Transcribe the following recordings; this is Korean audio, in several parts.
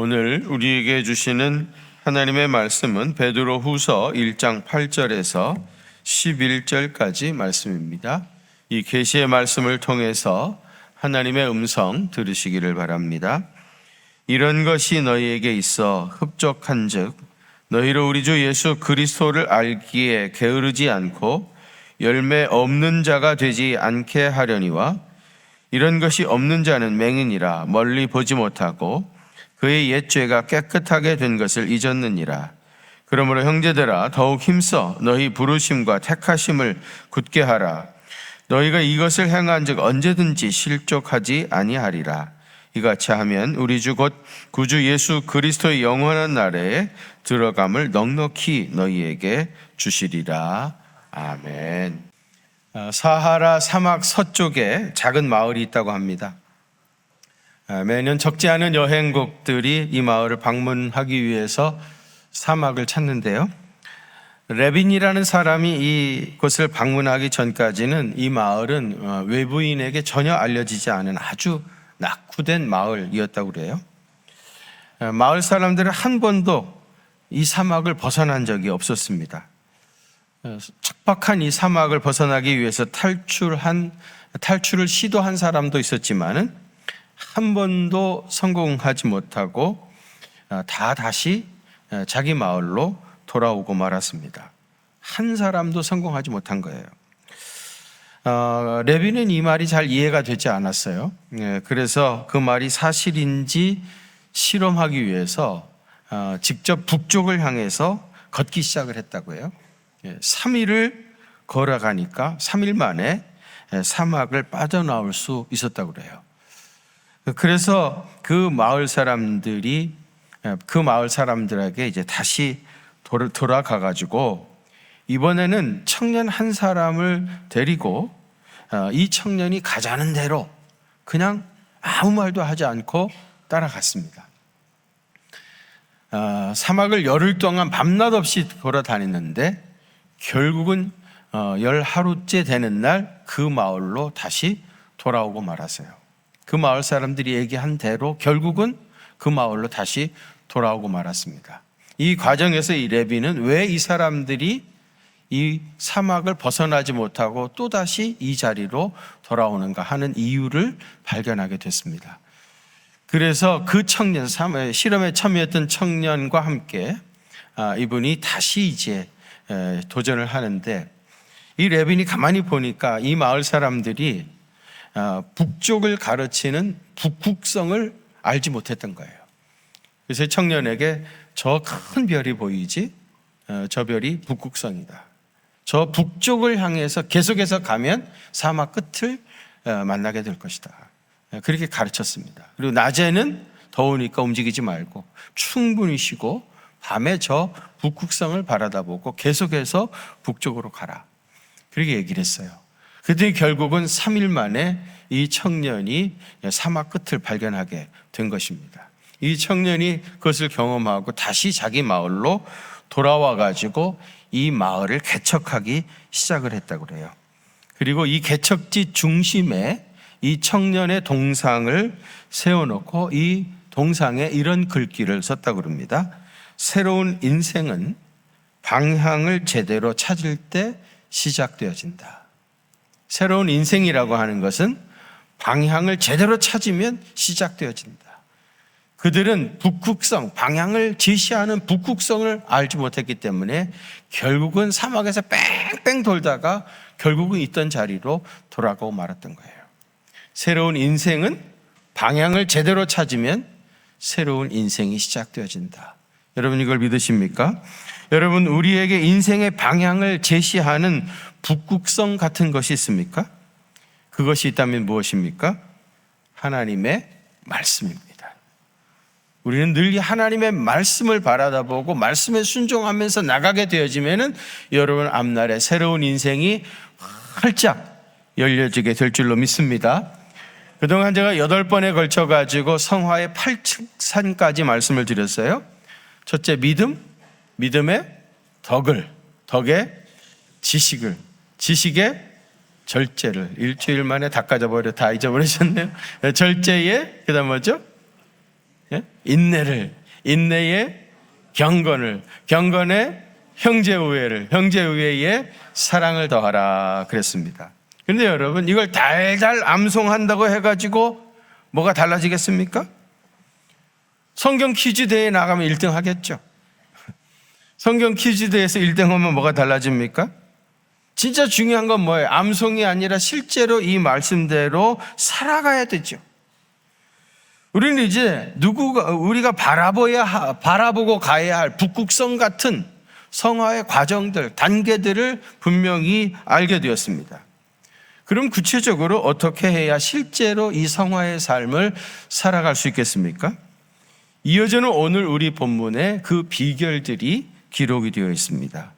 오늘 우리에게 주시는 하나님의 말씀은 베드로후서 1장 8절에서 11절까지 말씀입니다. 이 계시의 말씀을 통해서 하나님의 음성 들으시기를 바랍니다. 이런 것이 너희에게 있어 흡족한즉 너희로 우리 주 예수 그리스도를 알기에 게으르지 않고 열매 없는 자가 되지 않게 하려니와 이런 것이 없는 자는 맹인이라 멀리 보지 못하고 그의 옛 죄가 깨끗하게 된 것을 잊었느니라. 그러므로 형제들아 더욱 힘써 너희 부르심과 택하심을 굳게 하라. 너희가 이것을 행한즉 언제든지 실족하지 아니하리라. 이같이 하면 우리 주 곧 구주 예수 그리스도의 영원한 나라에 들어감을 넉넉히 너희에게 주시리라. 아멘. 사하라 사막 서쪽에 작은 마을이 있다고 합니다. 매년 적지 않은 여행국들이 이 마을을 방문하기 위해서 사막을 찾는데요. 레빈이라는 사람이 이곳을 방문하기 전까지는 이 마을은 외부인에게 전혀 알려지지 않은 아주 낙후된 마을이었다고 그래요. 마을 사람들은 한 번도 이 사막을 벗어난 적이 없었습니다. 척박한 이 사막을 벗어나기 위해서 탈출을 시도한 사람도 있었지만은 한 번도 성공하지 못하고 다시 자기 마을로 돌아오고 말았습니다. 한 사람도 성공하지 못한 거예요. 레비는 이 말이 잘 이해가 되지 않았어요. 그래서 그 말이 사실인지 실험하기 위해서 직접 북쪽을 향해서 걷기 시작을 했다고 해요. 3일을 걸어가니까 3일 만에 사막을 빠져나올 수 있었다고 그래요. 그래서 그 마을 사람들에게 이제 다시 돌아가 가지고 이번에는 청년 한 사람을 데리고 이 청년이 가자는 대로 그냥 아무 말도 하지 않고 따라갔습니다. 사막을 열흘 동안 밤낮 없이 걸어 다녔는데 결국은 10하루째 되는 날 그 마을로 다시 돌아오고 말았어요. 그 마을 사람들이 얘기한 대로 결국은 그 마을로 다시 돌아오고 말았습니다. 이 과정에서 이 레비는 왜 이 사람들이 이 사막을 벗어나지 못하고 또다시 이 자리로 돌아오는가 하는 이유를 발견하게 됐습니다. 그래서 그 청년, 실험에 참여했던 청년과 함께 이분이 다시 이제 도전을 하는데 이 레빈이 가만히 보니까 이 마을 사람들이 북쪽을 가르치는 북극성을 알지 못했던 거예요. 그래서 청년에게 저 큰 별이 보이지? 저 별이 북극성이다. 저 북쪽을 향해서 계속해서 가면 사막 끝을 만나게 될 것이다. 그렇게 가르쳤습니다. 그리고 낮에는 더우니까 움직이지 말고 충분히 쉬고 밤에 저 북극성을 바라다보고 계속해서 북쪽으로 가라. 그렇게 얘기를 했어요. 그랬더니 결국은 3일 만에 이 청년이 사막 끝을 발견하게 된 것입니다. 이 청년이 그것을 경험하고 다시 자기 마을로 돌아와 가지고 이 마을을 개척하기 시작을 했다고 그래요. 그리고 이 개척지 중심에 이 청년의 동상을 세워놓고 이 동상에 이런 글귀를 썼다고 그럽니다. 새로운 인생은 방향을 제대로 찾을 때 시작되어진다. 새로운 인생이라고 하는 것은 방향을 제대로 찾으면 시작되어진다. 그들은 북극성, 방향을 제시하는 북극성을 알지 못했기 때문에 결국은 사막에서 뺑뺑 돌다가 결국은 있던 자리로 돌아가고 말았던 거예요. 새로운 인생은 방향을 제대로 찾으면 새로운 인생이 시작되어진다. 여러분 이걸 믿으십니까? 여러분 우리에게 인생의 방향을 제시하는 북극성 같은 것이 있습니까? 그것이 있다면 무엇입니까? 하나님의 말씀입니다. 우리는 늘 하나님의 말씀을 바라다보고 말씀에 순종하면서 나가게 되어지면은 여러분 앞날에 새로운 인생이 활짝 열려지게 될 줄로 믿습니다. 그동안 제가 8번에 걸쳐가지고 성화의 8산까지 말씀을 드렸어요. 첫째 믿음, 믿음의 덕을, 덕의 지식을, 지식의 절제를. 일주일 만에 다 잊어버렸네요. 절제의 그다음 뭐죠? 예? 인내에 경건을, 경건에 형제 우애를, 형제 우애에 사랑을 더하라 그랬습니다. 그런데 여러분, 이걸 달달 암송한다고 해가지고 뭐가 달라지겠습니까? 성경 퀴즈 대회에 나가면 1등 하겠죠. 성경 퀴즈 대회에서 1등하면 뭐가 달라집니까? 진짜 중요한 건 뭐예요? 암송이 아니라 실제로 이 말씀대로 살아가야 되죠. 우리는 이제 우리가 바라보고 가야 할 북극성 같은 성화의 과정들, 단계들을 분명히 알게 되었습니다. 그럼 구체적으로 어떻게 해야 실제로 이 성화의 삶을 살아갈 수 있겠습니까? 이어지는 오늘 우리 본문에 그 비결들이 기록이 되어 있습니다.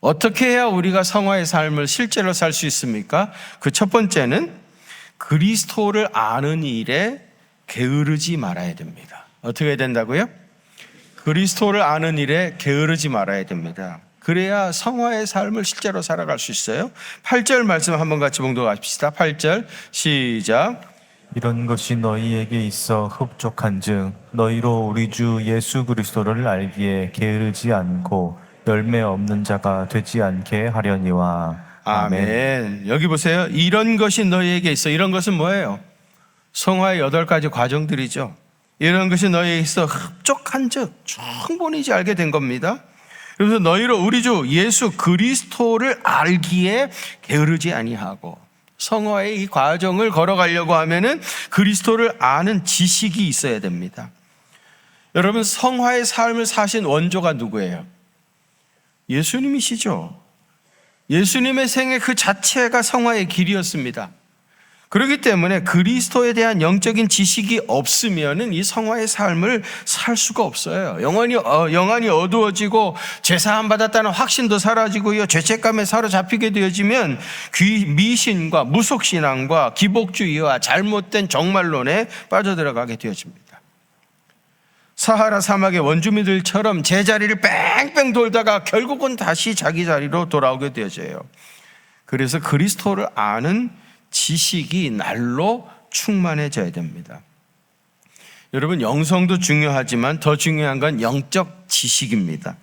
어떻게 해야 우리가 성화의 삶을 실제로 살 수 있습니까? 그 첫 번째는 그리스도를 아는 일에 게으르지 말아야 됩니다. 어떻게 해야 된다고요? 그리스도를 아는 일에 게으르지 말아야 됩니다. 그래야 성화의 삶을 실제로 살아갈 수 있어요. 8절 말씀 한번 같이 봉독합시다. 8절 시작. 이런 것이 너희에게 있어 흡족한즉 너희로 우리 주 예수 그리스도를 알기에 게으르지 않고 열매 없는 자가 되지 않게 하려니와. 아멘. 여기 보세요. 이런 것이 너희에게 있어. 이런 것은 뭐예요? 성화의 8가지 과정들이죠. 이런 것이 너희에게 있어 흡족한즉 충분히 이제 알게 된 겁니다. 그래서 너희로 우리 주 예수 그리스도를 알기에 게으르지 아니하고, 성화의 이 과정을 걸어가려고 하면은 그리스도를 아는 지식이 있어야 됩니다. 여러분, 성화의 삶을 사신 원조가 누구예요? 예수님이시죠. 예수님의 생애 그 자체가 성화의 길이었습니다. 그렇기 때문에 그리스도에 대한 영적인 지식이 없으면은 이 성화의 삶을 살 수가 없어요. 영안이 어두워지고 죄사함 받았다는 확신도 사라지고요, 죄책감에 사로잡히게 되어지면 미신과 무속신앙과 기복주의와 잘못된 정말론에 빠져들어가게 되어집니다. 사하라 사막의 원주민들처럼 제자리를 뺑뺑 돌다가 결국은 다시 자기 자리로 돌아오게 되어져요. 그래서 그리스도를 아는 지식이 날로 충만해져야 됩니다. 여러분, 영성도 중요하지만 더 중요한 건 영적 지식입니다.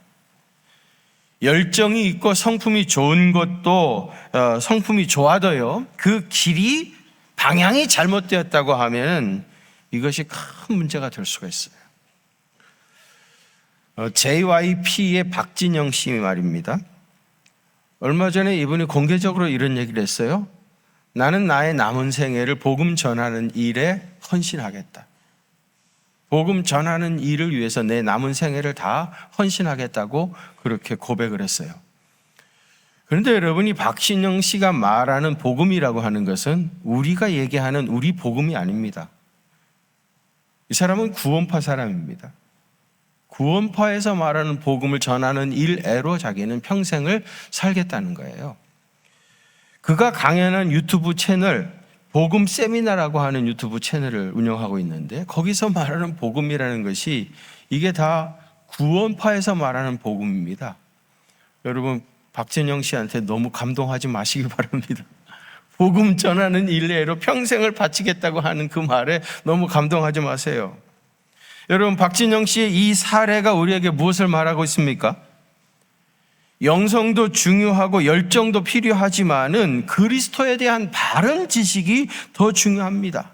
열정이 있고 성품이 좋은 것도 성품이 좋아도요, 그 길이 방향이 잘못되었다고 하면 이것이 큰 문제가 될 수가 있어요. JYP의 박진영 씨 말입니다. 얼마 전에 이분이 공개적으로 이런 얘기를 했어요. 나는 나의 남은 생애를 복음 전하는 일에 헌신하겠다. 복음 전하는 일을 위해서 내 남은 생애를 다 헌신하겠다고 그렇게 고백을 했어요. 그런데 여러분이 박신영 씨가 말하는 복음이라고 하는 것은 우리가 얘기하는 우리 복음이 아닙니다. 이 사람은 구원파 사람입니다. 구원파에서 말하는 복음을 전하는 일애로 자기는 평생을 살겠다는 거예요. 그가 강연한 유튜브 채널, 복음 세미나라고 하는 유튜브 채널을 운영하고 있는데, 거기서 말하는 복음이라는 것이 이게 다 구원파에서 말하는 복음입니다. 여러분, 박진영 씨한테 너무 감동하지 마시기 바랍니다. 복음 전하는 일례로 평생을 바치겠다고 하는 그 말에 너무 감동하지 마세요. 여러분, 박진영 씨의 이 사례가 우리에게 무엇을 말하고 있습니까? 영성도 중요하고 열정도 필요하지만은 그리스도에 대한 바른 지식이 더 중요합니다.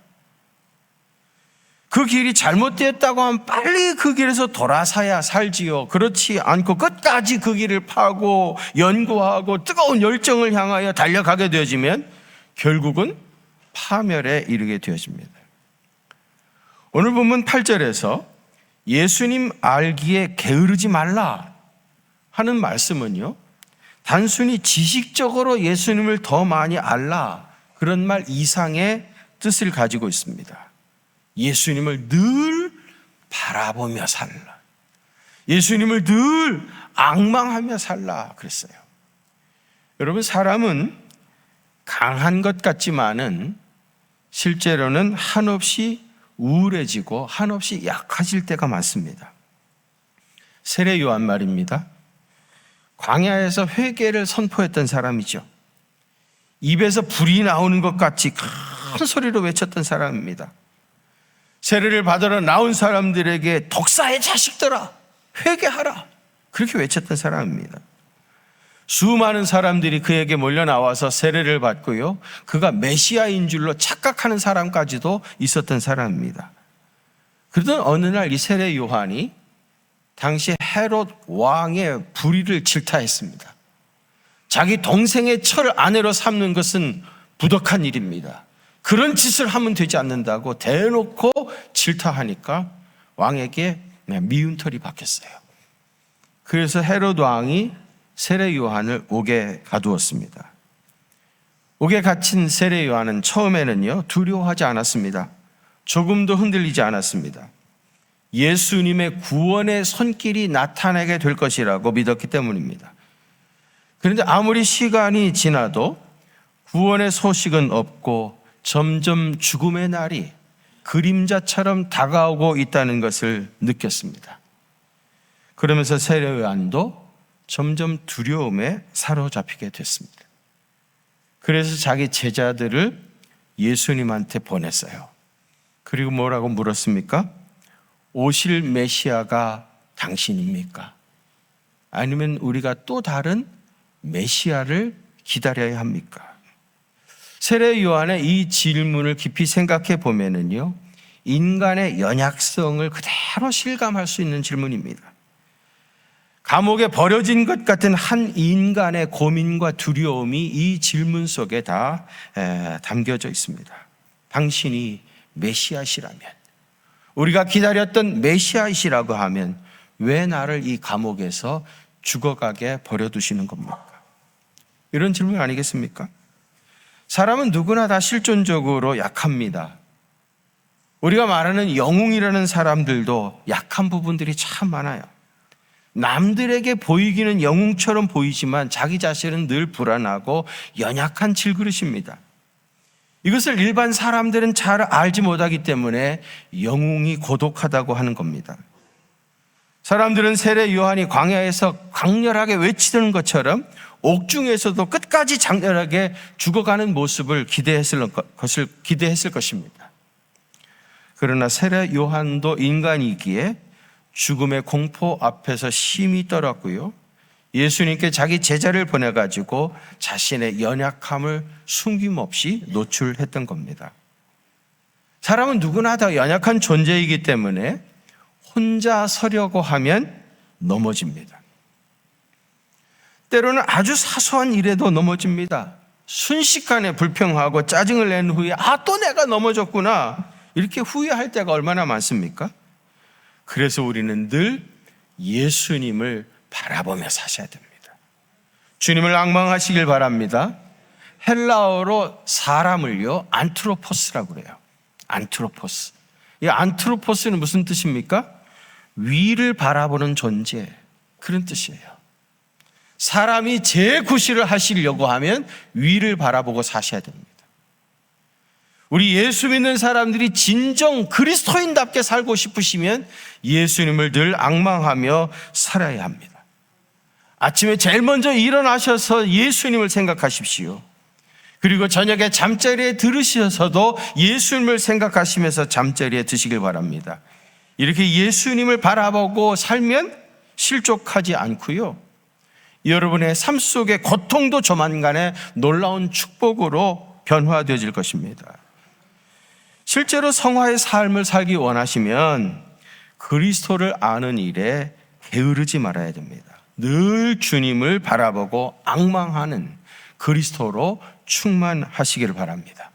그 길이 잘못되었다고 하면 빨리 그 길에서 돌아서야 살지요. 그렇지 않고 끝까지 그 길을 파고 연구하고 뜨거운 열정을 향하여 달려가게 되어지면 결국은 파멸에 이르게 되어집니다. 오늘 본문 8절에서 예수님 알기에 게으르지 말라 하는 말씀은요, 단순히 지식적으로 예수님을 더 많이 알라, 그런 말 이상의 뜻을 가지고 있습니다. 예수님을 늘 바라보며 살라, 예수님을 늘 앙망하며 살라 그랬어요. 여러분, 사람은 강한 것 같지만은 실제로는 한없이 우울해지고 한없이 약해질 때가 많습니다. 세례 요한 말입니다. 광야에서 회개를 선포했던 사람이죠. 입에서 불이 나오는 것 같이 큰 소리로 외쳤던 사람입니다. 세례를 받으러 나온 사람들에게 독사의 자식들아 회개하라, 그렇게 외쳤던 사람입니다. 수많은 사람들이 그에게 몰려 나와서 세례를 받고요, 그가 메시아인 줄로 착각하는 사람까지도 있었던 사람입니다. 그러던 어느 날 이 세례 요한이 당시 헤롯 왕의 불의를 질타했습니다. 자기 동생의 철 아내로 삼는 것은 부덕한 일입니다. 그런 짓을 하면 되지 않는다고 대놓고 질타하니까 왕에게 미운 털이 박혔어요. 그래서 헤롯 왕이 세례 요한을 옥에 가두었습니다. 옥에 갇힌 세례 요한은 처음에는요, 두려워하지 않았습니다. 조금도 흔들리지 않았습니다. 예수님의 구원의 손길이 나타나게 될 것이라고 믿었기 때문입니다. 그런데 아무리 시간이 지나도 구원의 소식은 없고 점점 죽음의 날이 그림자처럼 다가오고 있다는 것을 느꼈습니다. 그러면서 세례 요한도 점점 두려움에 사로잡히게 됐습니다. 그래서 자기 제자들을 예수님한테 보냈어요. 그리고 뭐라고 물었습니까? 오실 메시아가 당신입니까? 아니면 우리가 또 다른 메시아를 기다려야 합니까? 세례 요한의 이 질문을 깊이 생각해 보면은요, 인간의 연약성을 그대로 실감할 수 있는 질문입니다. 감옥에 버려진 것 같은 한 인간의 고민과 두려움이 이 질문 속에 다 담겨져 있습니다. 당신이 메시아시라면, 우리가 기다렸던 메시아이시라고 하면 왜 나를 이 감옥에서 죽어가게 버려두시는 겁니까? 이런 질문 아니겠습니까? 사람은 누구나 다 실존적으로 약합니다. 우리가 말하는 영웅이라는 사람들도 약한 부분들이 참 많아요. 남들에게 보이기는 영웅처럼 보이지만 자기 자신은 늘 불안하고 연약한 질그릇입니다. 이것을 일반 사람들은 잘 알지 못하기 때문에 영웅이 고독하다고 하는 겁니다. 사람들은 세례 요한이 광야에서 강렬하게 외치는 것처럼 옥중에서도 끝까지 장렬하게 죽어가는 모습을 기대했을 것입니다. 그러나 세례 요한도 인간이기에 죽음의 공포 앞에서 심히 떨었고요, 예수님께 자기 제자를 보내가지고 자신의 연약함을 숨김없이 노출했던 겁니다. 사람은 누구나 다 연약한 존재이기 때문에 혼자 서려고 하면 넘어집니다. 때로는 아주 사소한 일에도 넘어집니다. 순식간에 불평하고 짜증을 낸 후에 또 내가 넘어졌구나, 이렇게 후회할 때가 얼마나 많습니까? 그래서 우리는 늘 예수님을 바라보며 사셔야 됩니다. 주님을 앙망하시길 바랍니다. 헬라어로 사람을요, 안트로포스라고 그래요. 안트로포스. 이 안트로포스는 무슨 뜻입니까? 위를 바라보는 존재, 그런 뜻이에요. 사람이 재구실을 하시려고 하면 위를 바라보고 사셔야 됩니다. 우리 예수 믿는 사람들이 진정 그리스도인답게 살고 싶으시면 예수님을 늘 앙망하며 살아야 합니다. 아침에 제일 먼저 일어나셔서 예수님을 생각하십시오. 그리고 저녁에 잠자리에 들으셔서도 예수님을 생각하시면서 잠자리에 드시길 바랍니다. 이렇게 예수님을 바라보고 살면 실족하지 않고요, 여러분의 삶 속의 고통도 조만간에 놀라운 축복으로 변화되어질 것입니다. 실제로 성화의 삶을 살기 원하시면 그리스도를 아는 일에 게으르지 말아야 됩니다. 늘 주님을 바라보고 앙망하는 그리스도로 충만하시기를 바랍니다.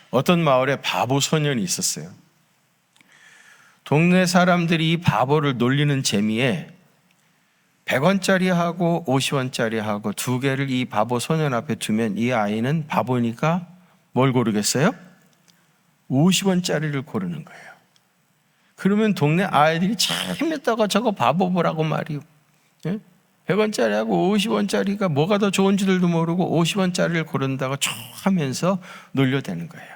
어떤 마을에 바보 소년이 있었어요. 동네 사람들이 이 바보를 놀리는 재미에 100원짜리하고 50원짜리하고 두 개를 이 바보 소년 앞에 두면 이 아이는 바보니까 뭘 고르겠어요? 50원짜리를 고르는 거예요. 그러면 동네 아이들이 재밌다고 저거 바보 보라고 말이요. 100원짜리하고 50원짜리가 뭐가 더 좋은지들도 모르고 50원짜리를 고른다고 쭉 하면서 놀려대는 거예요.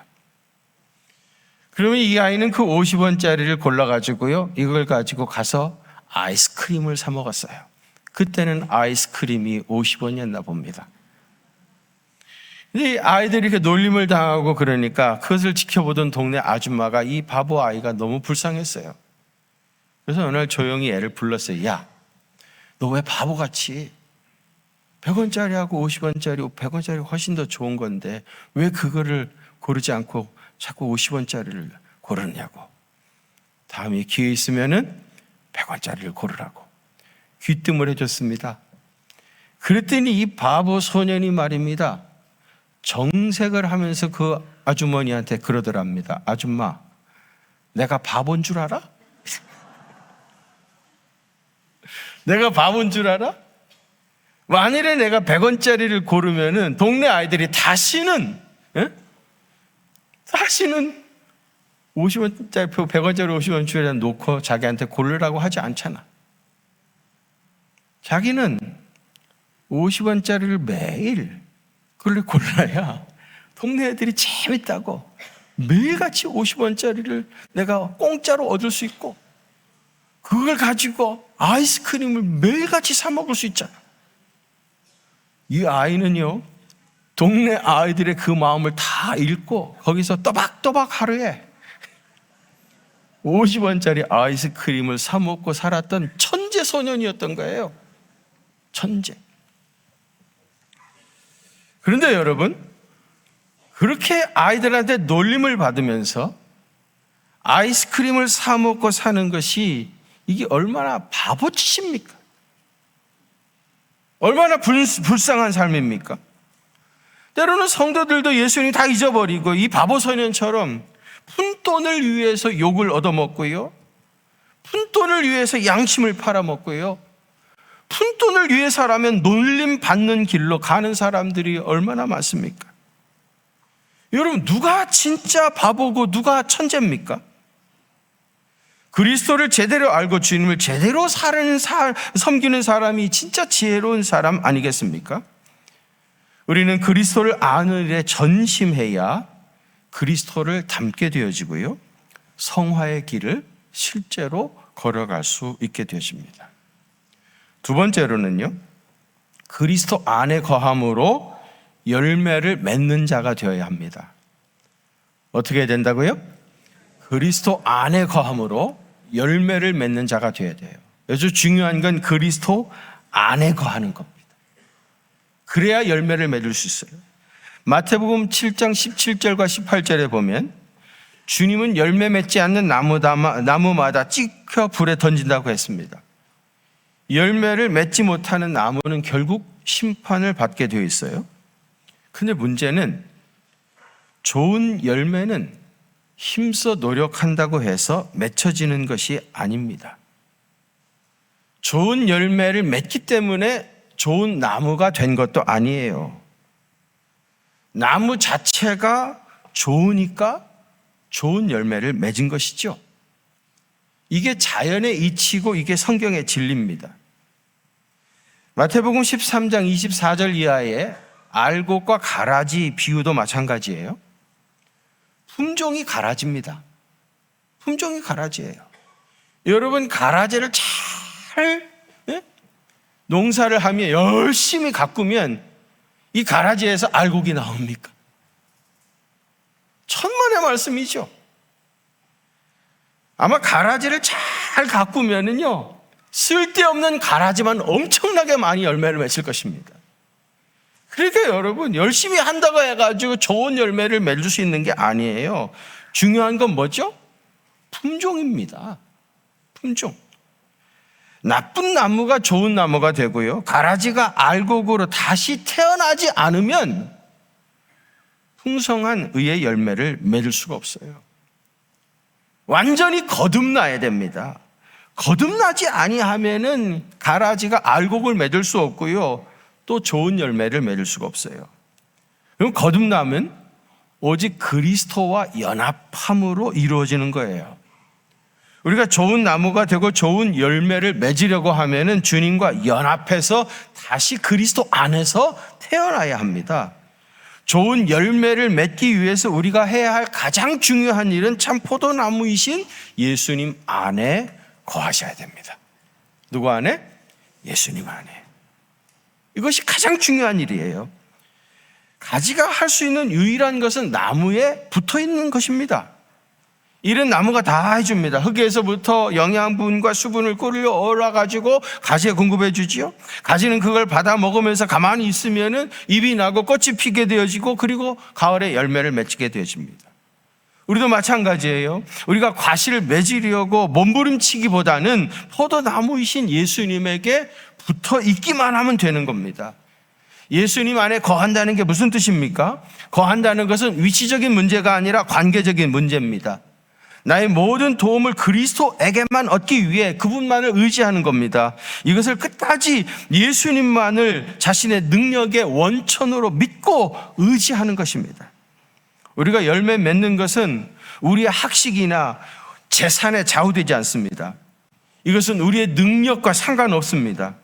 그러면 이 아이는 그 50원짜리를 골라가지고요, 이걸 가지고 가서 아이스크림을 사 먹었어요. 그때는 아이스크림이 50원이었나 봅니다. 이 아이들이 이렇게 놀림을 당하고 그러니까 그것을 지켜보던 동네 아줌마가 이 바보 아이가 너무 불쌍했어요. 그래서 어느 날 조용히 애를 불렀어요. 야, 너 왜 바보같이 100원짜리하고 50원짜리, 100원짜리 훨씬 더 좋은 건데 왜 그거를 고르지 않고 자꾸 50원짜리를 고르냐고. 다음에 기회 있으면은 100원짜리를 고르라고 귀뜸을 해줬습니다. 그랬더니 이 바보 소년이 말입니다. 정색을 하면서 그 아주머니한테 그러더랍니다. 아줌마, 내가 바본 줄 알아? 내가 바본 줄 알아? 만일에 내가 100원짜리를 고르면은 동네 아이들이 다시는 50원짜리, 100원짜리 50원짜리 놓고 자기한테 고르라고 하지 않잖아. 자기는 50원짜리를 매일 그걸 골라야 동네 애들이 재밌다고 매일같이 50원짜리를 내가 공짜로 얻을 수 있고 그걸 가지고 아이스크림을 매일같이 사 먹을 수 있잖아. 이 아이는요, 동네 아이들의 그 마음을 다 읽고 거기서 또박또박 하루에 50원짜리 아이스크림을 사 먹고 살았던 천재 소년이었던 거예요. 천재. 그런데 여러분, 그렇게 아이들한테 놀림을 받으면서 아이스크림을 사 먹고 사는 것이 이게 얼마나 바보짓입니까? 얼마나 불쌍한 삶입니까? 때로는 성도들도 예수님 다 잊어버리고 이 바보 소년처럼 푼돈을 위해서 욕을 얻어먹고요, 푼돈을 위해서 양심을 팔아먹고요, 푼돈을 위해서라면 놀림 받는 길로 가는 사람들이 얼마나 많습니까? 여러분, 누가 진짜 바보고 누가 천재입니까? 그리스도를 제대로 알고 주님을 제대로 섬기는 사람이 진짜 지혜로운 사람 아니겠습니까? 우리는 그리스도를 아는 일에 전심해야 그리스도를 닮게 되어지고요, 성화의 길을 실제로 걸어갈 수 있게 되어집니다. 두 번째로는요, 그리스도 안에 거함으로 열매를 맺는 자가 되어야 합니다. 어떻게 된다고요? 그리스도 안에 거함으로 열매를 맺는 자가 되어야 돼요. 아주 중요한 건 그리스도 안에 거하는 겁니다. 그래야 열매를 맺을 수 있어요. 마태복음 7장 17절과 18절에 보면 주님은 열매 맺지 않는 나무마다 찍혀 불에 던진다고 했습니다. 열매를 맺지 못하는 나무는 결국 심판을 받게 되어 있어요. 근데 문제는 좋은 열매는 힘써 노력한다고 해서 맺혀지는 것이 아닙니다. 좋은 열매를 맺기 때문에 좋은 나무가 된 것도 아니에요. 나무 자체가 좋으니까 좋은 열매를 맺은 것이죠. 이게 자연의 이치고 이게 성경의 진리입니다. 마태복음 13장 24절 이하의 알곡과 가라지 비유도 마찬가지예요. 품종이 가라지입니다. 품종이 가라지예요. 여러분, 가라지를 잘 농사를 하며 열심히 가꾸면 이 가라지에서 알곡이 나옵니까? 천만의 말씀이죠. 아마 가라지를 잘 가꾸면은요, 쓸데없는 가라지만 엄청나게 많이 열매를 맺을 것입니다. 그러니까 여러분, 열심히 한다고 해가지고 좋은 열매를 맺을 수 있는 게 아니에요. 중요한 건 뭐죠? 품종입니다. 품종. 나쁜 나무가 좋은 나무가 되고요, 가라지가 알곡으로 다시 태어나지 않으면 풍성한 의의 열매를 맺을 수가 없어요. 완전히 거듭나야 됩니다. 거듭나지 아니하면은 가라지가 알곡을 맺을 수 없고요, 또 좋은 열매를 맺을 수가 없어요. 그럼 거듭남은 오직 그리스도와 연합함으로 이루어지는 거예요. 우리가 좋은 나무가 되고 좋은 열매를 맺으려고 하면은 주님과 연합해서 다시 그리스도 안에서 태어나야 합니다. 좋은 열매를 맺기 위해서 우리가 해야 할 가장 중요한 일은 참 포도나무이신 예수님 안에 거하셔야 됩니다. 누구 안에? 예수님 안에. 이것이 가장 중요한 일이에요. 가지가 할 수 있는 유일한 것은 나무에 붙어 있는 것입니다. 이런 나무가 다 해줍니다. 흙에서부터 영양분과 수분을 끌려 올라가지고 가지에 공급해 주지요. 가지는 그걸 받아 먹으면서 가만히 있으면은 잎이 나고 꽃이 피게 되어지고 그리고 가을에 열매를 맺게 되어집니다. 우리도 마찬가지예요. 우리가 과실을 맺으려고 몸부림치기보다는 포도나무이신 예수님에게 붙어 있기만 하면 되는 겁니다. 예수님 안에 거한다는 게 무슨 뜻입니까? 거한다는 것은 위치적인 문제가 아니라 관계적인 문제입니다. 나의 모든 도움을 그리스도에게만 얻기 위해 그분만을 의지하는 겁니다. 이것을 끝까지 예수님만을 자신의 능력의 원천으로 믿고 의지하는 것입니다. 우리가 열매 맺는 것은 우리의 학식이나 재산에 좌우되지 않습니다. 이것은 우리의 능력과 상관없습니다.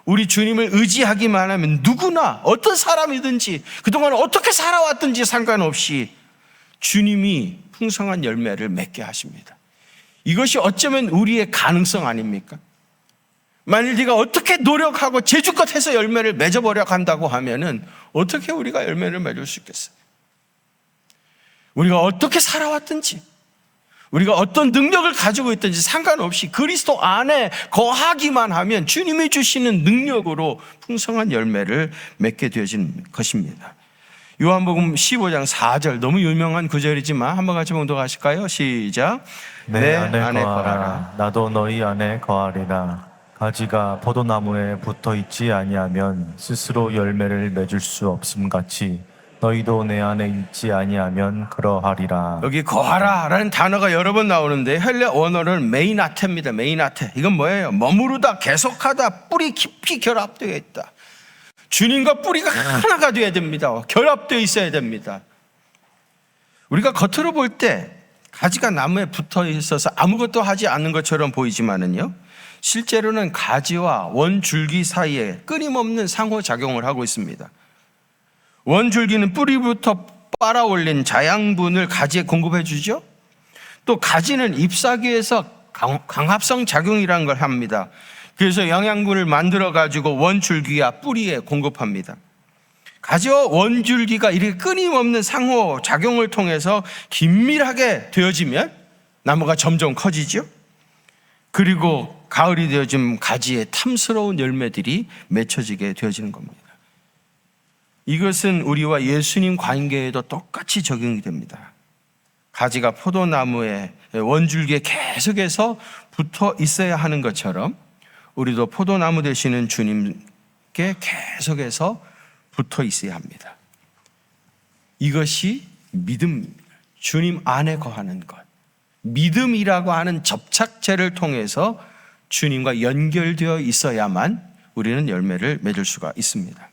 우리 주님을 의지하기만 하면 누구나 어떤 사람이든지 그동안 어떻게 살아왔든지 상관없이 주님이 풍성한 열매를 맺게 하십니다. 이것이 어쩌면 우리의 가능성 아닙니까? 만일 네가 어떻게 노력하고 재주껏 해서 열매를 맺어보려고 한다고 하면은 어떻게 우리가 열매를 맺을 수 있겠어요? 우리가 어떻게 살아왔든지 우리가 어떤 능력을 가지고 있든지 상관없이 그리스도 안에 거하기만 하면 주님이 주시는 능력으로 풍성한 열매를 맺게 되어지는 것입니다. 요한복음 15장 4절 너무 유명한 구절이지만 한번 같이 봉독하실까요? 시작. 내 안에 거하라. 나도 너희 안에 거하리라. 가지가 포도나무에 붙어 있지 아니하면 스스로 열매를 맺을 수 없음 같이 너희도 내 안에 있지 아니하면 그러하리라. 여기 거하라라는 단어가 여러 번 나오는데 헬레 원어는 메이나테입니다. 메이나테. 이건 뭐예요? 머무르다, 계속하다, 뿌리 깊이 결합되어 있다. 주님과 뿌리가 하나가 되어야 됩니다. 결합되어 있어야 됩니다. 우리가 겉으로 볼 때 가지가 나무에 붙어 있어서 아무것도 하지 않는 것처럼 보이지만은요, 실제로는 가지와 원줄기 사이에 끊임없는 상호작용을 하고 있습니다. 원줄기는 뿌리부터 빨아올린 자양분을 가지에 공급해 주죠. 또 가지는 잎사귀에서 광합성 작용이라는 걸 합니다. 그래서 영양분을 만들어 가지고 원줄기와 뿌리에 공급합니다. 가지와 원줄기가 이렇게 끊임없는 상호 작용을 통해서 긴밀하게 되어지면 나무가 점점 커지죠. 그리고 가을이 되어지면 가지에 탐스러운 열매들이 맺혀지게 되어지는 겁니다. 이것은 우리와 예수님 관계에도 똑같이 적용이 됩니다. 가지가 포도나무의 원줄기에 계속해서 붙어 있어야 하는 것처럼 우리도 포도나무 되시는 주님께 계속해서 붙어 있어야 합니다. 이것이 믿음입니다. 주님 안에 거하는 것. 믿음이라고 하는 접착제를 통해서 주님과 연결되어 있어야만 우리는 열매를 맺을 수가 있습니다.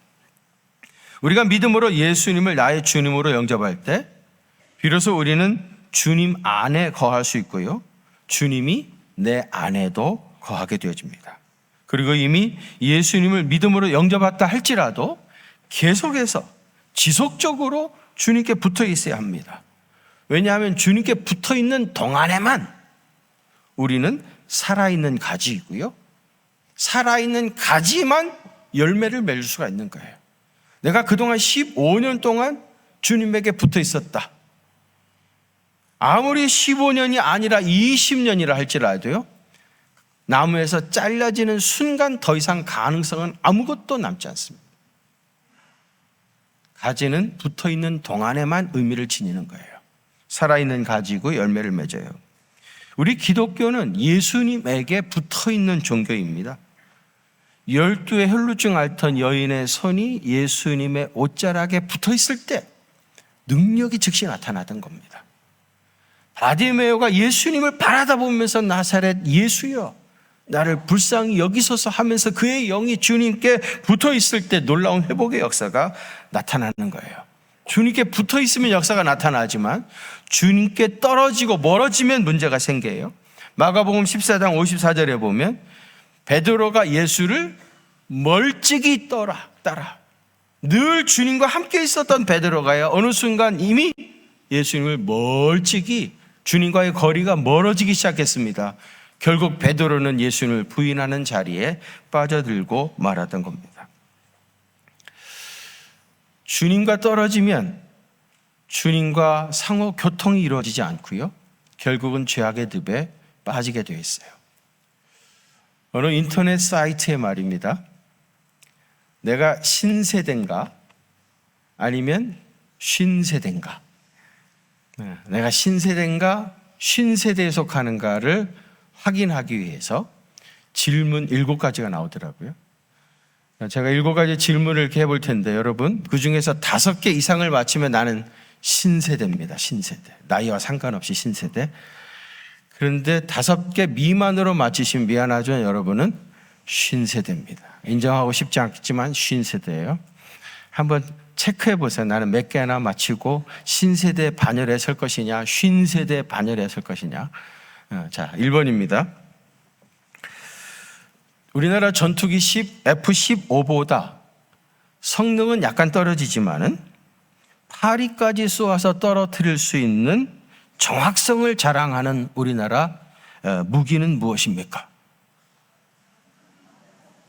우리가 믿음으로 예수님을 나의 주님으로 영접할 때 비로소 우리는 주님 안에 거할 수 있고요, 주님이 내 안에도 거하게 되어집니다. 그리고 이미 예수님을 믿음으로 영접했다 할지라도 계속해서 지속적으로 주님께 붙어 있어야 합니다. 왜냐하면 주님께 붙어 있는 동안에만 우리는 살아있는 가지이고요, 살아있는 가지만 열매를 맺을 수가 있는 거예요. 내가 그동안 15년 동안 주님에게 붙어 있었다. 아무리 15년이 아니라 20년이라 할지라도요, 나무에서 잘라지는 순간 더 이상 가능성은 아무것도 남지 않습니다. 가지는 붙어 있는 동안에만 의미를 지니는 거예요. 살아있는 가지고 열매를 맺어요. 우리 기독교는 예수님에게 붙어 있는 종교입니다. 12의 혈루증 앓던 여인의 손이 예수님의 옷자락에 붙어 있을 때 능력이 즉시 나타나던 겁니다. 바디메오가 예수님을 바라다 보면서 나사렛 예수여 나를 불쌍히 여기소서 하면서 그의 영이 주님께 붙어 있을 때 놀라운 회복의 역사가 나타나는 거예요. 주님께 붙어 있으면 역사가 나타나지만 주님께 떨어지고 멀어지면 문제가 생겨요. 마가복음 14장 54절에 보면 베드로가 예수를 멀찍이 따라 늘 주님과 함께 있었던 베드로가요, 어느 순간 이미 예수님을 멀찍이 주님과의 거리가 멀어지기 시작했습니다. 결국 베드로는 예수님을 부인하는 자리에 빠져들고 말았던 겁니다. 주님과 떨어지면 주님과 상호 교통이 이루어지지 않고요. 결국은 죄악의 늪에 빠지게 되어 있어요. 어느 인터넷 사이트의 말입니다. 내가 신세대인가 아니면 쉰세대인가? 내가 신세대인가 쉰세대에 속하는가를 확인하기 위해서 질문 7가지가 나오더라고요. 제가 7가지 질문을 이렇게 해볼 텐데 여러분 그 중에서 5개 이상을 맞히면 나는 신세대입니다. 신세대. 나이와 상관없이 신세대. 그런데 5개 미만으로 맞히시면 미안하죠. 여러분은 쉰세대입니다. 인정하고 싶지 않겠지만 쉰세대예요. 한번 체크해 보세요. 나는 몇 개나 맞히고 신세대 반열에 설 것이냐 쉰세대 반열에 설 것이냐. 자, 1번입니다. 우리나라 전투기 F-15보다 성능은 약간 떨어지지만은 파리까지 쏘아서 떨어뜨릴 수 있는 정확성을 자랑하는 우리나라 무기는 무엇입니까?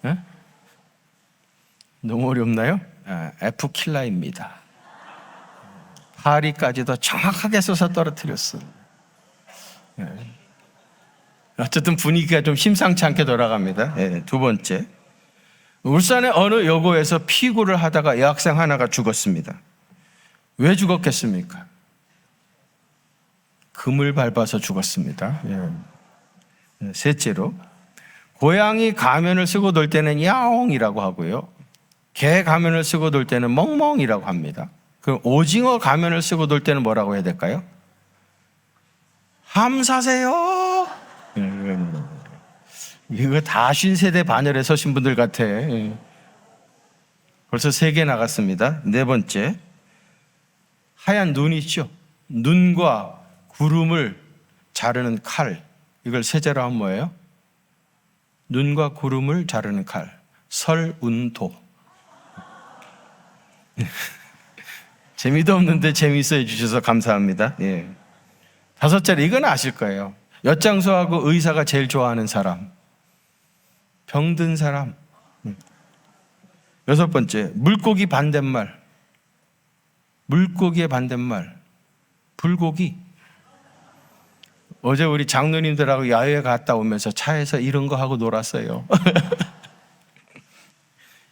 네? 너무 어렵나요? F킬라입니다. 파리까지도 정확하게 쏘서 떨어뜨렸어. 어쨌든 분위기가 좀 심상치 않게 돌아갑니다. 2번째. 울산의 어느 여고에서 피구를 하다가 여학생 하나가 죽었습니다. 왜 죽었겠습니까? 금을 밟아서 죽었습니다. 셋째로, 고양이 가면을 쓰고 놀 때는 야옹이라고 하고요. 개 가면을 쓰고 놀 때는 멍멍이라고 합니다. 그럼 오징어 가면을 쓰고 놀 때는 뭐라고 해야 될까요? 함사세요. 이거 다 쉰세대 반열에 서신 분들 같아. 벌써 3개 나갔습니다. 4번째. 하얀 눈 있죠? 눈과 구름을 자르는 칼. 이걸 세제로 하면 뭐예요? 눈과 구름을 자르는 칼. 설운도. 재미도 없는데 재미있어 해주셔서 감사합니다. 5째로 이건 아실 거예요. 엿장수하고 의사가 제일 좋아하는 사람. 병든 사람. 6번째, 물고기 반대말. 물고기의 반대말. 불고기. 어제 우리 장로님들하고 야외에 갔다 오면서 차에서 이런 거 하고 놀았어요.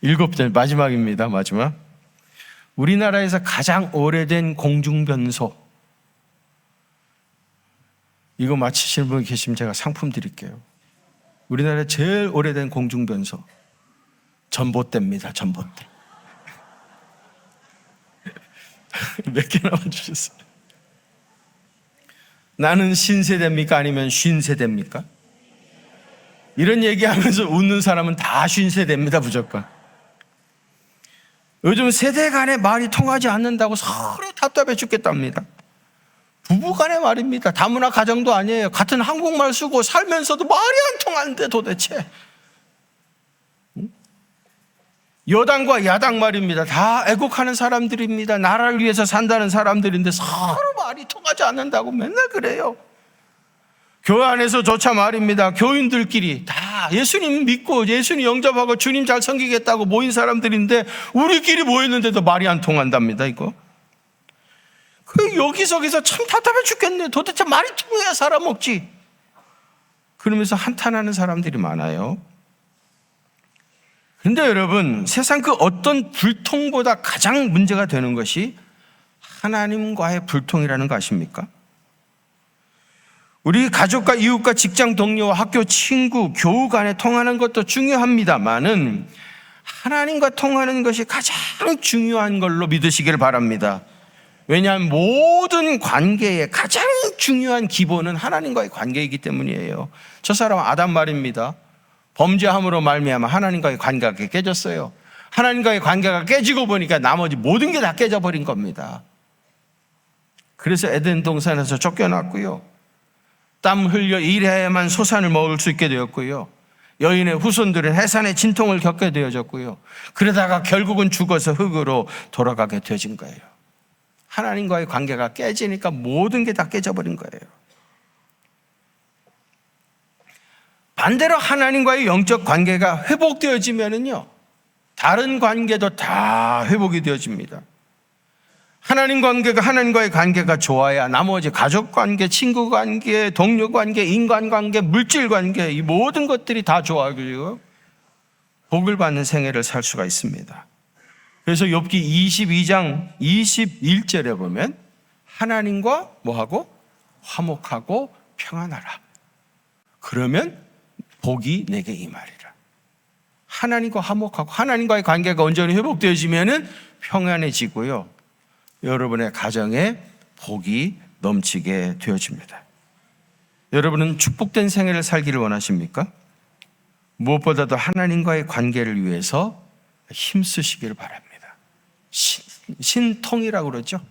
7번째, 마지막입니다. 마지막. 우리나라에서 가장 오래된 공중변소. 이거 맞히시는 분 계시면 제가 상품 드릴게요. 우리나라에 제일 오래된 공중변소. 전봇대입니다. 전봇대. 몇 개 남아주셨어요? 나는 신세대입니까? 아니면 쉰세대입니까? 이런 얘기하면서 웃는 사람은 다 쉰세대입니다. 무조건. 요즘 세대 간의 말이 통하지 않는다고 서로 답답해 죽겠답니다. 부부 간의 말입니다. 다문화 가정도 아니에요. 같은 한국말 쓰고 살면서도 말이 안 통하는데 도대체. 여당과 야당 말입니다. 다 애국하는 사람들입니다. 나라를 위해서 산다는 사람들인데 서로 말이 통하지 않는다고 맨날 그래요. 교회 안에서조차 말입니다. 교인들끼리 다 예수님 믿고 예수님 영접하고 주님 잘 섬기겠다고 모인 사람들인데 우리끼리 모였는데도 말이 안 통한답니다. 이거. 여기저기서 참 답답해 죽겠네. 도대체 말이 통해야 살아먹지. 그러면서 한탄하는 사람들이 많아요. 그런데 여러분, 세상 그 어떤 불통보다 가장 문제가 되는 것이 하나님과의 불통이라는 거 아십니까? 우리 가족과 이웃과 직장 동료와 학교 친구, 교우 간에 통하는 것도 중요합니다만은 하나님과 통하는 것이 가장 중요한 걸로 믿으시길 바랍니다. 왜냐하면 모든 관계의 가장 중요한 기본은 하나님과의 관계이기 때문이에요. 저 사람은 아담 말입니다. 범죄함으로 말미암아 하나님과의 관계가 깨졌어요. 하나님과의 관계가 깨지고 보니까 나머지 모든 게 다 깨져버린 겁니다. 그래서 에덴 동산에서 쫓겨났고요. 땀 흘려 일해야만 소산을 먹을 수 있게 되었고요. 여인의 후손들은 해산의 진통을 겪게 되어졌고요. 그러다가 결국은 죽어서 흙으로 돌아가게 되어진 거예요. 하나님과의 관계가 깨지니까 모든 게 다 깨져버린 거예요. 반대로 하나님과의 영적 관계가 회복되어지면은요, 다른 관계도 다 회복이 되어집니다. 하나님과의 관계가 좋아야 나머지 가족 관계, 친구 관계, 동료 관계, 인간 관계, 물질 관계, 이 모든 것들이 다 좋아지고 복을 받는 생애를 살 수가 있습니다. 그래서 욥기 22장 21절에 보면 하나님과 뭐하고? 화목하고 평안하라. 그러면 복이 내게 임하리라. 하나님과 화목하고 하나님과의 관계가 온전히 회복되어지면 평안해지고요. 여러분의 가정에 복이 넘치게 되어집니다. 여러분은 축복된 생애를 살기를 원하십니까? 무엇보다도 하나님과의 관계를 위해서 힘쓰시기를 바랍니다. 신통이라고 그러죠.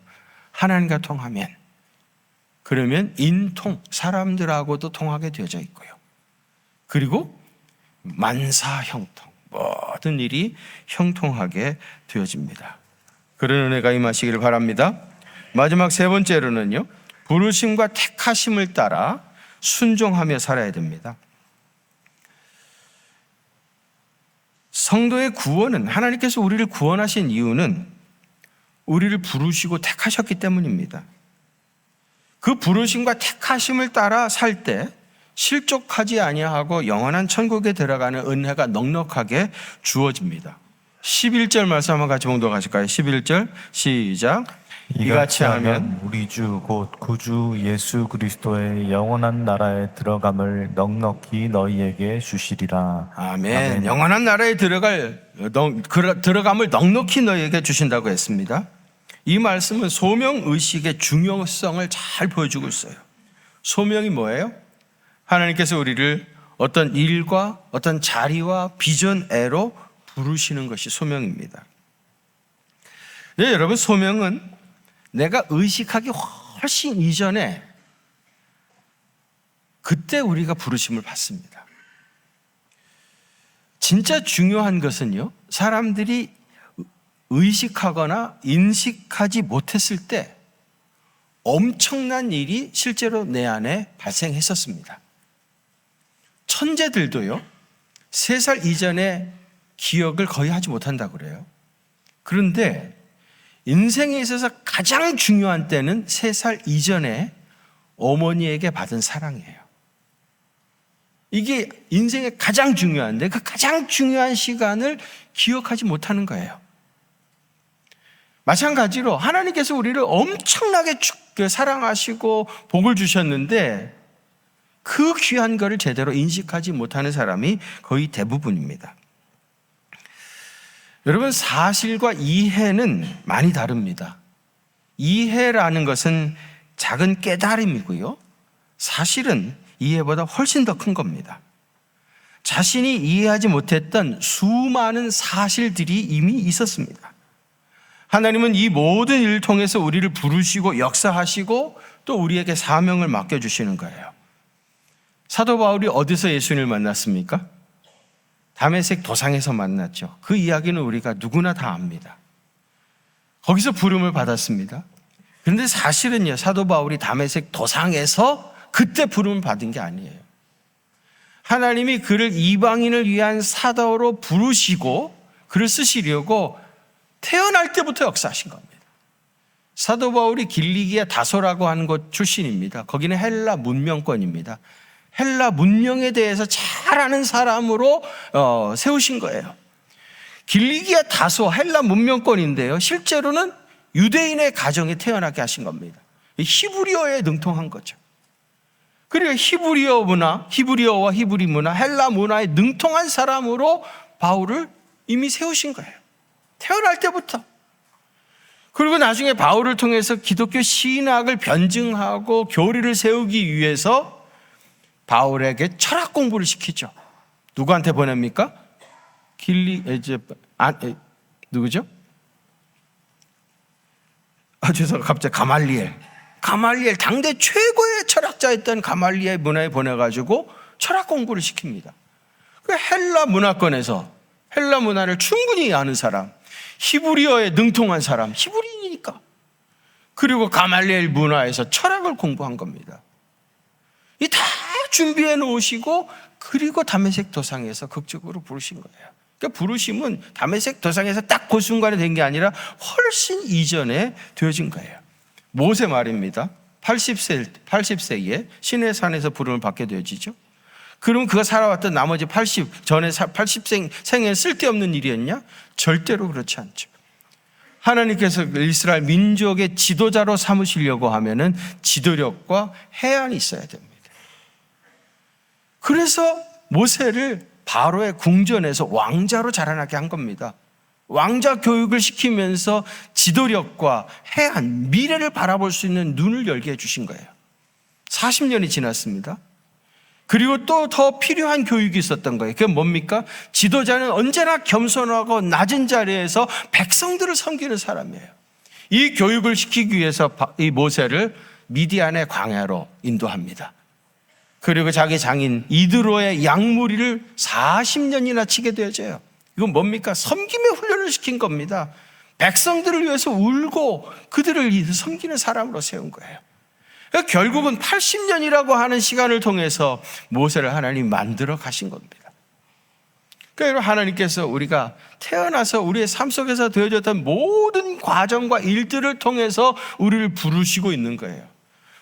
하나님과 통하면, 그러면 인통, 사람들하고도 통하게 되어져 있고요. 그리고 만사형통, 모든 일이 형통하게 되어집니다. 그런 은혜가 임하시기를 바랍니다. 마지막 세 번째로는요, 부르심과 택하심을 따라 순종하며 살아야 됩니다. 성도의 구원은, 하나님께서 우리를 구원하신 이유는 우리를 부르시고 택하셨기 때문입니다. 그 부르심과 택하심을 따라 살 때 실족하지 아니하고 영원한 천국에 들어가는 은혜가 넉넉하게 주어집니다. 11절 말씀 한번 같이 봉독하실까요? 11절 시작. 이같이 하면 우리 주 곧 구주 예수 그리스도의 영원한 나라에 들어감을 넉넉히 너희에게 주시리라. 아멘. 영원한 나라에 들어감을 넉넉히 너희에게 주신다고 했습니다. 이 말씀은 소명의식의 중요성을 잘 보여주고 있어요. 소명이 뭐예요? 하나님께서 우리를 어떤 일과 어떤 자리와 비전애로 부르시는 것이 소명입니다. 네, 여러분, 소명은 내가 의식하기 훨씬 이전에 그때 우리가 부르심을 받습니다. 진짜 중요한 것은요, 사람들이 의식하거나 인식하지 못했을 때 엄청난 일이 실제로 내 안에 발생했었습니다. 천재들도요, 3살 이전에 기억을 거의 하지 못한다고 그래요. 그런데 인생에 있어서 가장 중요한 때는 3살 이전에 어머니에게 받은 사랑이에요. 이게 인생에 가장 중요한데 그 가장 중요한 시간을 기억하지 못하는 거예요. 마찬가지로 하나님께서 우리를 엄청나게 사랑하시고 복을 주셨는데 그 귀한 거를 제대로 인식하지 못하는 사람이 거의 대부분입니다. 여러분, 사실과 이해는 많이 다릅니다. 이해라는 것은 작은 깨달음이고요, 사실은 이해보다 훨씬 더 큰 겁니다. 자신이 이해하지 못했던 수많은 사실들이 이미 있었습니다. 하나님은 이 모든 일을 통해서 우리를 부르시고 역사하시고 또 우리에게 사명을 맡겨주시는 거예요. 사도 바울이 어디서 예수님을 만났습니까? 다메섹 도상에서 만났죠. 그 이야기는 우리가 누구나 다 압니다. 거기서 부름을 받았습니다. 그런데 사실은요, 사도 바울이 다메섹 도상에서 그때 부름을 받은 게 아니에요. 하나님이 그를 이방인을 위한 사도로 부르시고 그를 쓰시려고 태어날 때부터 역사하신 겁니다. 사도 바울이 길리기아 다소라고 하는 곳 출신입니다. 거기는 헬라 문명권입니다. 헬라 문명에 대해서 잘 아는 사람으로 세우신 거예요. 길리기아 다소 헬라 문명권인데요, 실제로는 유대인의 가정에 태어나게 하신 겁니다. 히브리어에 능통한 거죠. 그리고 히브리어와 히브리 문화, 헬라 문화에 능통한 사람으로 바울을 이미 세우신 거예요. 태어날 때부터. 그리고 나중에 바울을 통해서 기독교 신학을 변증하고 교리를 세우기 위해서 바울에게 철학 공부를 시키죠. 누구한테 보냅니까? 누구죠? 죄송합니다. 갑자기 가말리엘, 당대 최고의 철학자였던 가말리엘 문화에 보내가지고 철학 공부를 시킵니다. 그 헬라 문화권에서 헬라 문화를 충분히 아는 사람, 히브리어에 능통한 사람, 히브리인이니까. 그리고 가말리엘 문화에서 철학을 공부한 겁니다. 이 다 준비해 놓으시고 그리고 다메섹 도상에서 극적으로 부르신 거예요. 그러니까 부르심은 다메섹 도상에서 딱 그 순간에 된 게 아니라 훨씬 이전에 되어진 거예요. 모세 말입니다. 80세에 시내 산에서 부름을 받게 되어지죠. 그럼 그가 살아왔던 나머지 80생엔 쓸데없는 일이었냐? 절대로 그렇지 않죠. 하나님께서 이스라엘 민족의 지도자로 삼으시려고 하면은 지도력과 해안이 있어야 됩니다. 그래서 모세를 바로의 궁전에서 왕자로 자라나게 한 겁니다. 왕자 교육을 시키면서 지도력과 해안, 미래를 바라볼 수 있는 눈을 열게 해주신 거예요. 40년이 지났습니다. 그리고 또 더 필요한 교육이 있었던 거예요. 그게 뭡니까? 지도자는 언제나 겸손하고 낮은 자리에서 백성들을 섬기는 사람이에요. 이 교육을 시키기 위해서 이 모세를 미디안의 광야로 인도합니다. 그리고 자기 장인 이드로의 양무리를 40년이나 치게 되어져요. 이건 뭡니까? 섬김의 훈련을 시킨 겁니다. 백성들을 위해서 울고 그들을 섬기는 사람으로 세운 거예요. 그러니까 결국은 80년이라고 하는 시간을 통해서 모세를 하나님 만들어 가신 겁니다. 그러니까 하나님께서 우리가 태어나서 우리의 삶 속에서 되어졌던 모든 과정과 일들을 통해서 우리를 부르시고 있는 거예요.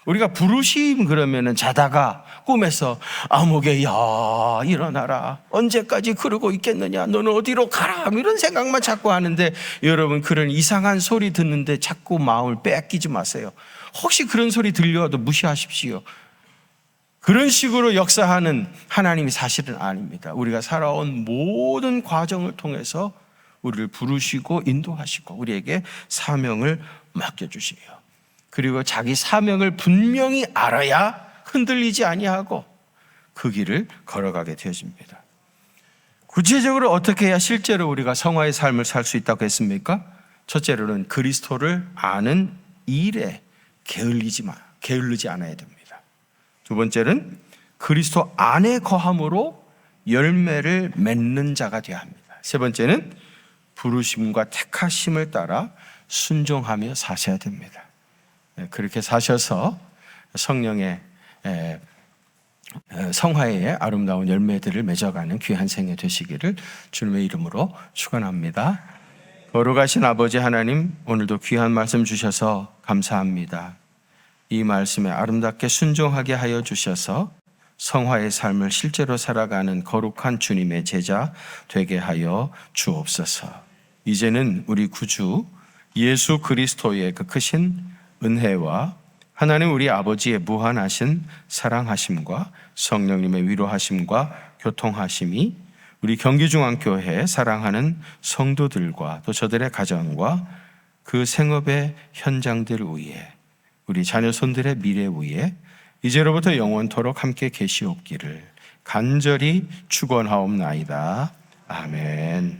우리가 부르심 그러면은 자다가 꿈에서 아무개 야 일어나라, 언제까지 그러고 있겠느냐, 너는 어디로 가라, 이런 생각만 자꾸 하는데, 여러분 그런 이상한 소리 듣는데 자꾸 마음을 뺏기지 마세요. 혹시 그런 소리 들려도 무시하십시오. 그런 식으로 역사하는 하나님이 사실은 아닙니다. 우리가 살아온 모든 과정을 통해서 우리를 부르시고 인도하시고 우리에게 사명을 맡겨주시요. 그리고 자기 사명을 분명히 알아야 흔들리지 아니하고 그 길을 걸어가게 되어집니다. 구체적으로 어떻게 해야 실제로 우리가 성화의 삶을 살 수 있다고 했습니까? 첫째로는 그리스도를 아는 일에 게을르지 않아야 됩니다. 두 번째는 그리스도 안에 거함으로 열매를 맺는 자가 되어야 합니다. 세 번째는 부르심과 택하심을 따라 순종하며 사셔야 됩니다. 그렇게 사셔서 성령의 성화의 아름다운 열매들을 맺어가는 귀한 생애 되시기를 주님의 이름으로 축원합니다. 거룩하신 아버지 하나님, 오늘도 귀한 말씀 주셔서 감사합니다. 이 말씀에 아름답게 순종하게 하여 주셔서 성화의 삶을 실제로 살아가는 거룩한 주님의 제자 되게 하여 주옵소서. 이제는 우리 구주 예수 그리스도의 그 크신 은혜와 하나님 우리 아버지의 무한하신 사랑하심과 성령님의 위로하심과 교통하심이 우리 경기중앙교회 사랑하는 성도들과 또 저들의 가정과 그 생업의 현장들 위에, 우리 자녀손들의 미래 위에 이제로부터 영원토록 함께 계시옵기를 간절히 축원하옵나이다. 아멘.